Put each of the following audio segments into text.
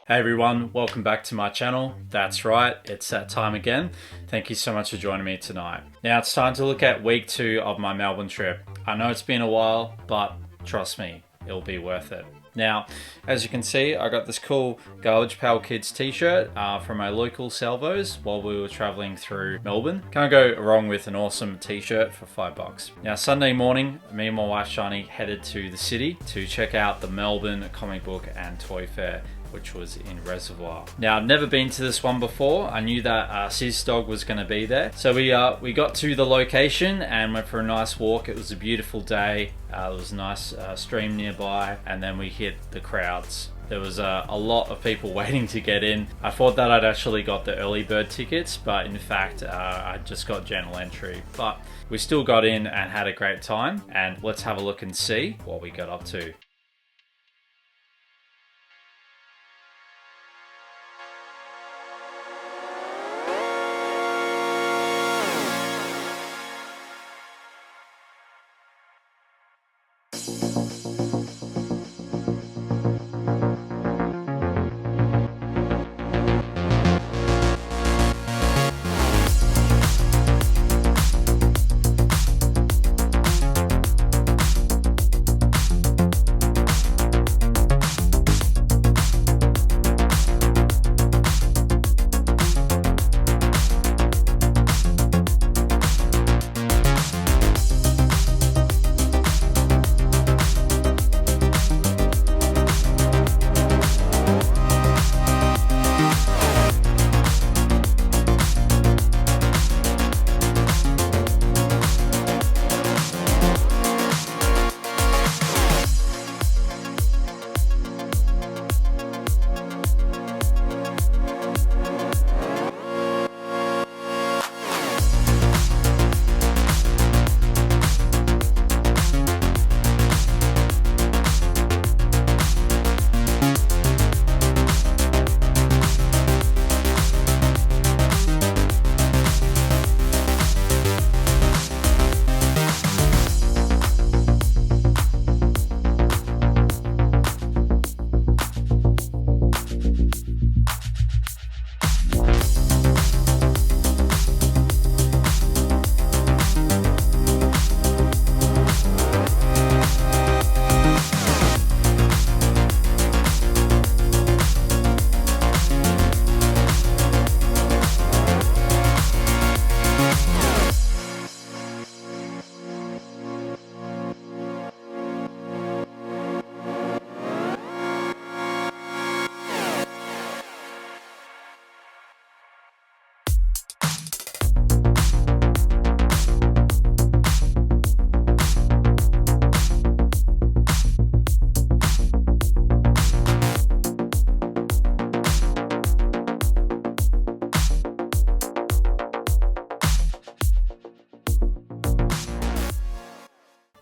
Hey everyone, welcome back to my channel. That's right, it's that time again. Thank you so much for joining me tonight. Now it's time to look at week 2 of my Melbourne trip. I know it's been a while, but trust me, it'll be worth it. Now, as you can see, I got this cool Garbage Pail Kids t-shirt from my local Salvos while we were traveling through Melbourne. Can't go wrong with an awesome t-shirt for $5. Now, Sunday morning, me and my wife Shani headed to the city to check out the Melbourne Comic Book and Toy Fair, which was in Reservoir. Now, I've never been to this one before. I knew that Sis Dog was going to be there. So we got to the location and went for a nice walk. It was a beautiful day. There was a nice stream nearby, and then we hit the crowds. There was a lot of people waiting to get in. I thought that I'd actually got the early bird tickets, but in fact, I just got general entry. But we still got in and had a great time, and let's have a look and see what we got up to.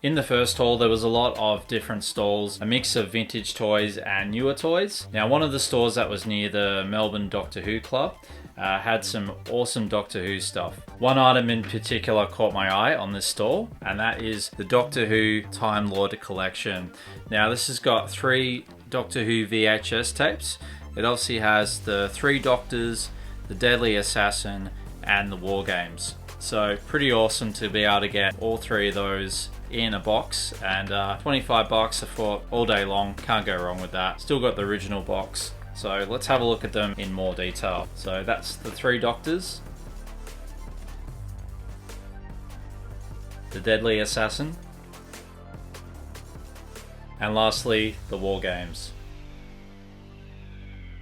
In the first hall, there was a lot of different stalls, a mix of vintage toys and newer toys. Now, one of the stores that was near the Melbourne Doctor Who Club had some awesome Doctor Who stuff. One item in particular caught my eye on this stall, and that is the Doctor Who Time Lord collection. Now, this has got 3 Doctor Who VHS tapes. It obviously has the 3 Doctors, the Deadly Assassin, and the War Games. So pretty awesome to be able to get all 3 of those in a box, and $25 I thought all day long, can't go wrong with that. Still got the original box, so let's have a look at them in more detail. So that's the 3 Doctors, the Deadly Assassin, and lastly the War Games.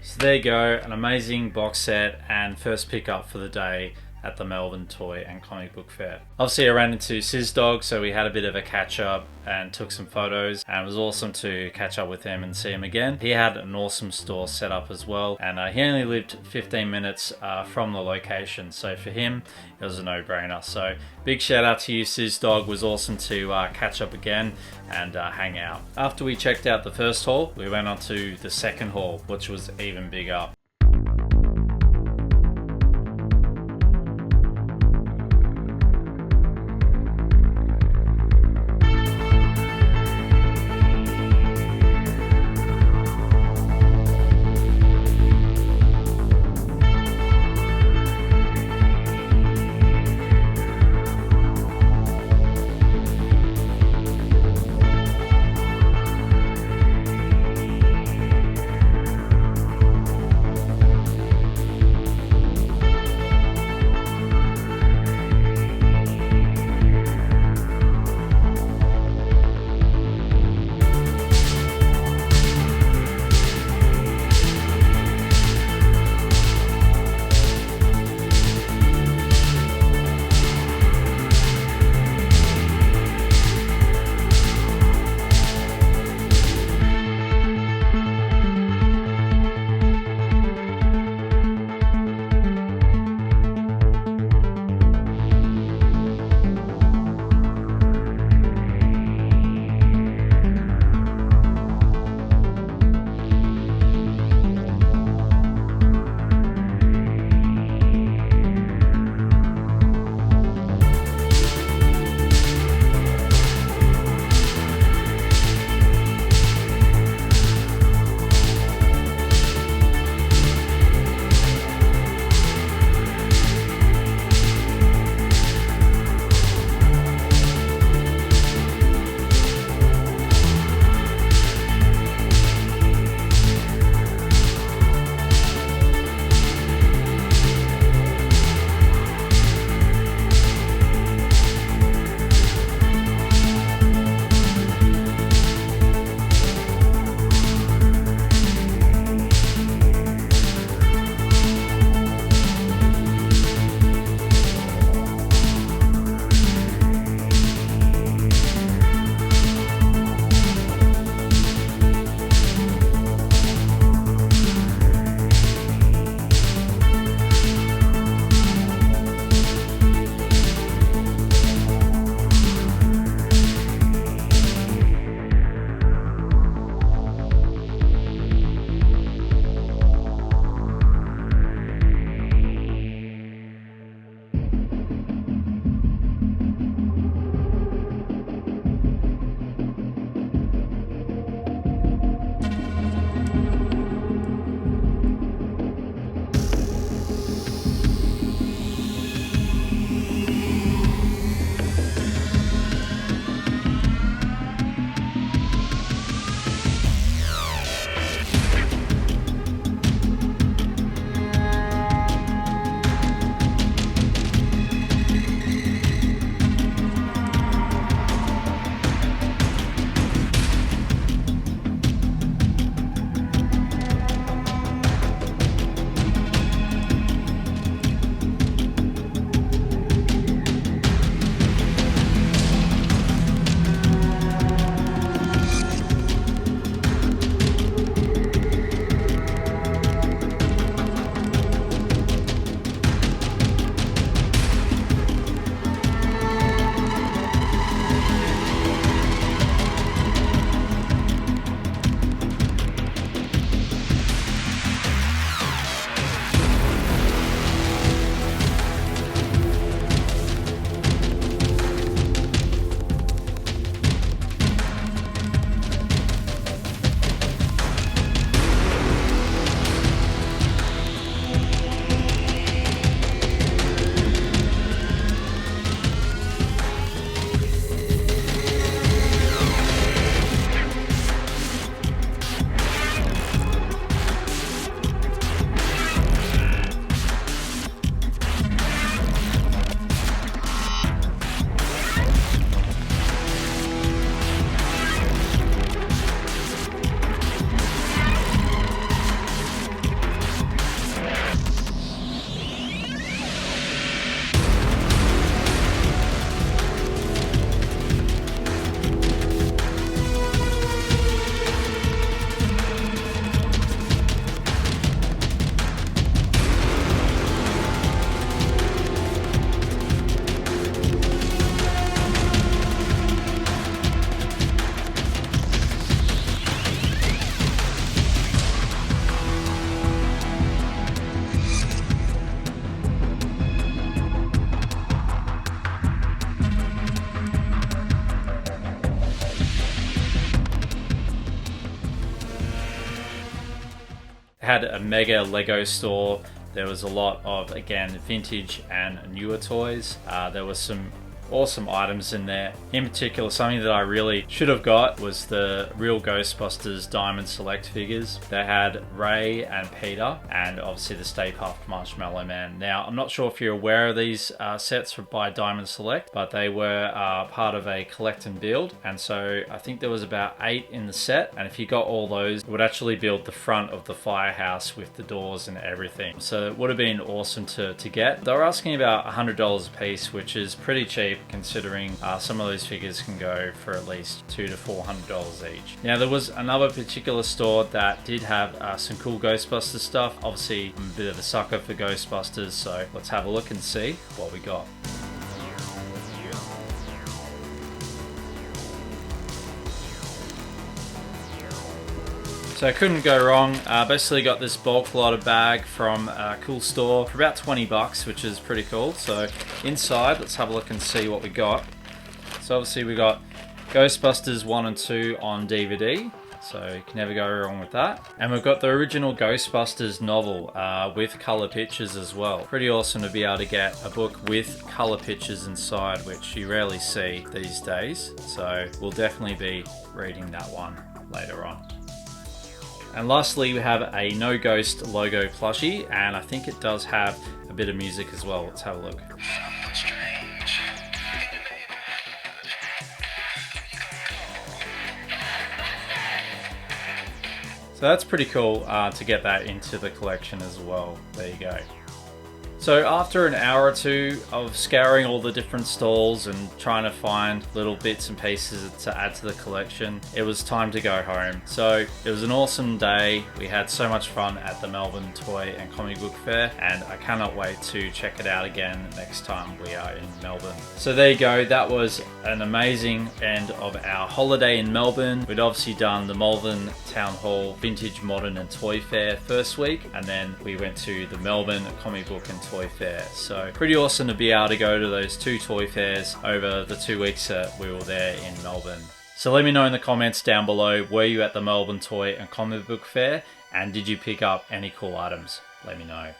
So there you go, an amazing box set and first pickup for the day at the Melbourne Toy and Comic Book Fair. Obviously I ran into Sis Dog, so we had a bit of a catch up and took some photos, and it was awesome to catch up with him and see him again. He had an awesome store set up as well, and he only lived 15 minutes from the location, so for him it was a no-brainer. So big shout out to you, Sis Dog. It was awesome to catch up again and hang out. After we checked out the first hall, we went on to the second hall, which was even bigger. had a mega Lego store. There was a lot of, again, vintage and newer toys. There was some awesome items in there. In particular, something that I really should have got was the real Ghostbusters Diamond Select figures. They had Ray and Peter, and obviously the Stay Puft Marshmallow Man. Now, I'm not sure if you're aware of these sets by Diamond Select, but they were part of a collect and build, and so I think there was about 8 in the set, and if you got all those, it would actually build the front of the firehouse with the doors and everything. So it would have been awesome to get. They were asking about $100 a piece, which is pretty cheap considering some of those figures can go for at least $200 to $400 each. Now, there was another particular store that did have some cool Ghostbusters stuff. Obviously, I'm a bit of a sucker for Ghostbusters, so let's have a look and see what we got. So I couldn't go wrong. Basically got this bulk loader bag from a cool store for about 20 bucks, which is pretty cool. So inside, let's have a look and see what we got. So obviously we got Ghostbusters 1 and 2 on DVD. So you can never go wrong with that. And we've got the original Ghostbusters novel with color pictures as well. Pretty awesome to be able to get a book with color pictures inside, which you rarely see these days. So we'll definitely be reading that one later on. And lastly, we have a No Ghost logo plushie, and I think it does have a bit of music as well. Let's have a look. So that's pretty cool to get that into the collection as well. There you go. So after an hour or two of scouring all the different stalls and trying to find little bits and pieces to add to the collection, it was time to go home. So it was an awesome day. We had so much fun at the Melbourne Toy and Comic Book Fair, and I cannot wait to check it out again next time we are in Melbourne. So there you go. That was an amazing end of our holiday in Melbourne. We'd obviously done the Malvern Town Hall Vintage, Modern and Toy Fair first week, and then we went to the Melbourne Comic Book and Toy Fair. So pretty awesome to be able to go to those 2 toy fairs over the 2 weeks that we were there in Melbourne. So let me know in the comments down below, were you at the Melbourne Toy and Comic Book Fair, and did you pick up any cool items? Let me know.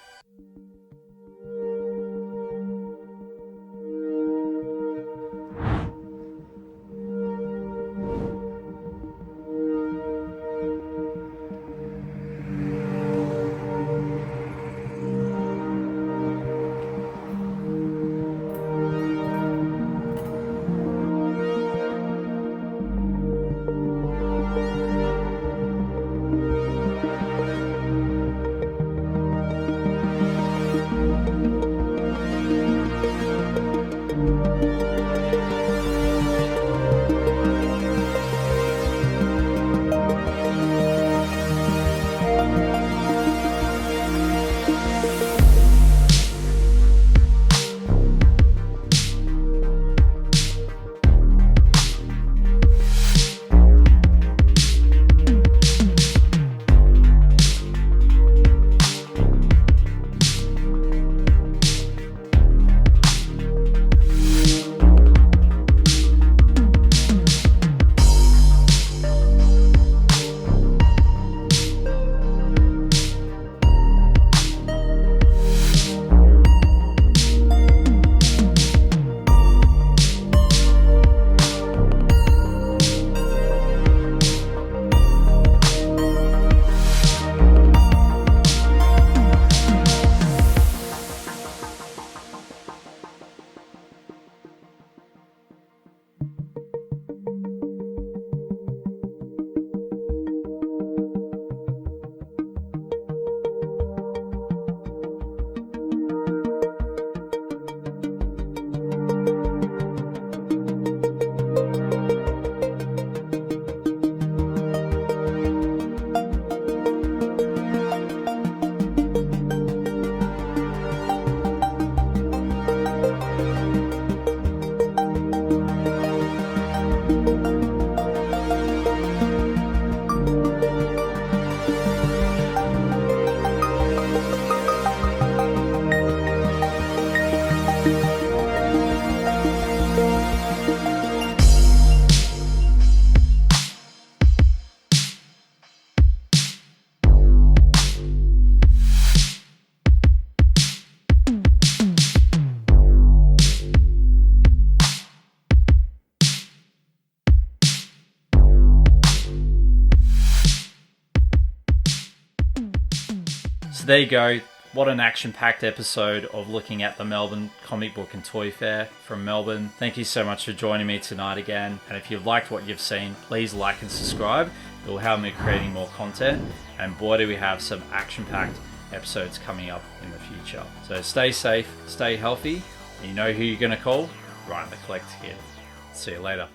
So there you go. What an action-packed episode of looking at the Melbourne Comic Book and Toy Fair from Melbourne. Thank you so much for joining me tonight again. And if you've liked what you've seen, please like and subscribe. It will help me creating more content. And boy, do we have some action-packed episodes coming up in the future. So stay safe, stay healthy. And you know who you're going to call? Ryan the Collector Kid. See you later.